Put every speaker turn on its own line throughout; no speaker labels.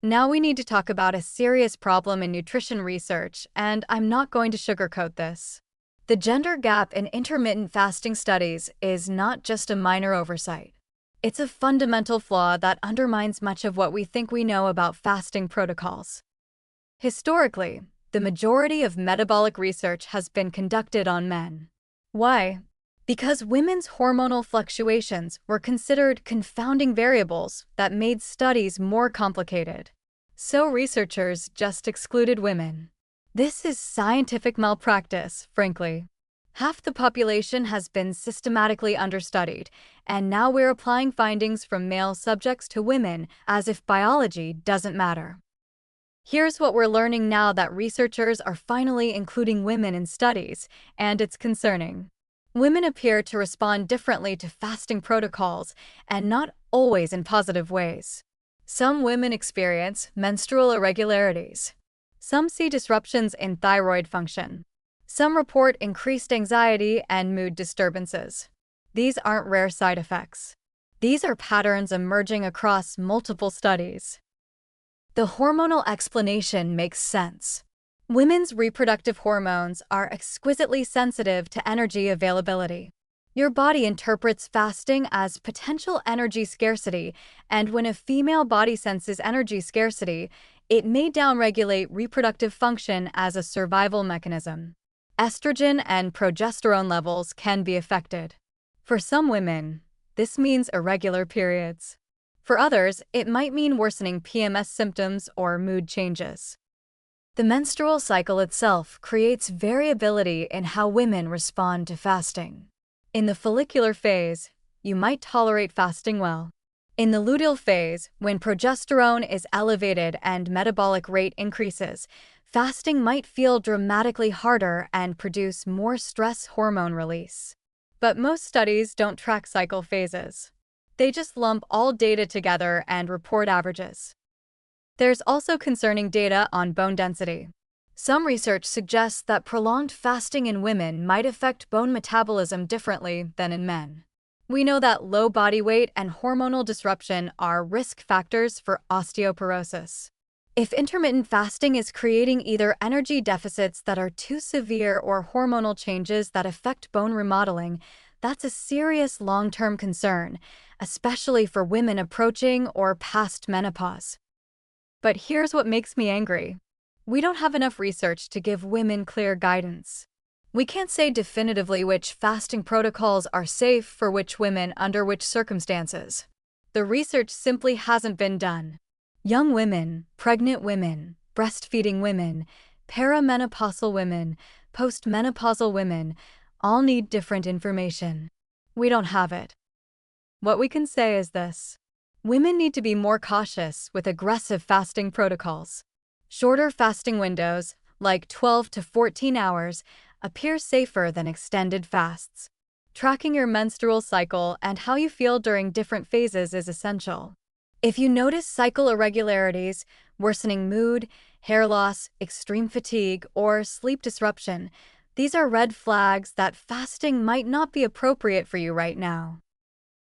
Now we need to talk about a serious problem in nutrition research, and I'm not going to sugarcoat this. The gender gap in intermittent fasting studies is not just a minor oversight. It's a fundamental flaw that undermines much of what we think we know about fasting protocols. Historically, the majority of metabolic research has been conducted on men. Why? Because women's hormonal fluctuations were considered confounding variables that made studies more complicated. So researchers just excluded women. This is scientific malpractice, frankly. Half the population has been systematically understudied, and now we're applying findings from male subjects to women as if biology doesn't matter. Here's what we're learning now that researchers are finally including women in studies, and it's concerning. Women appear to respond differently to fasting protocols, and not always in positive ways. Some women experience menstrual irregularities. Some see disruptions in thyroid function. Some report increased anxiety and mood disturbances. These aren't rare side effects. These are patterns emerging across multiple studies. The hormonal explanation makes sense. Women's reproductive hormones are exquisitely sensitive to energy availability. Your body interprets fasting as potential energy scarcity, and when a female body senses energy scarcity, it may downregulate reproductive function as a survival mechanism. Estrogen and progesterone levels can be affected. For some women, this means irregular periods. For others, it might mean worsening PMS symptoms or mood changes. The menstrual cycle itself creates variability in how women respond to fasting. In the follicular phase, you might tolerate fasting well. In the luteal phase, when progesterone is elevated and metabolic rate increases, fasting might feel dramatically harder and produce more stress hormone release. But most studies don't track cycle phases. They just lump all data together and report averages. There's also concerning data on bone density. Some research suggests that prolonged fasting in women might affect bone metabolism differently than in men. We know that low body weight and hormonal disruption are risk factors for osteoporosis. If intermittent fasting is creating either energy deficits that are too severe or hormonal changes that affect bone remodeling, that's a serious long-term concern, especially for women approaching or past menopause. But here's what makes me angry. We don't have enough research to give women clear guidance. We can't say definitively which fasting protocols are safe for which women under which circumstances. The research simply hasn't been done. Young women, pregnant women, breastfeeding women, perimenopausal women, postmenopausal women all need different information. We don't have it. What we can say is this. Women need to be more cautious with aggressive fasting protocols. Shorter fasting windows, like 12 to 14 hours, appear safer than extended fasts. Tracking your menstrual cycle and how you feel during different phases is essential. If you notice cycle irregularities, worsening mood, hair loss, extreme fatigue, or sleep disruption, these are red flags that fasting might not be appropriate for you right now.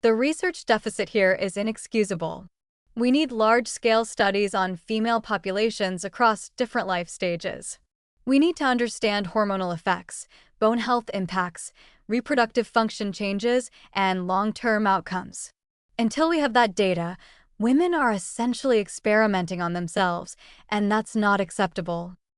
The research deficit here is inexcusable. We need large-scale studies on female populations across different life stages. We need to understand hormonal effects, bone health impacts, reproductive function changes, and long-term outcomes. Until we have that data, women are essentially experimenting on themselves, and that's not acceptable.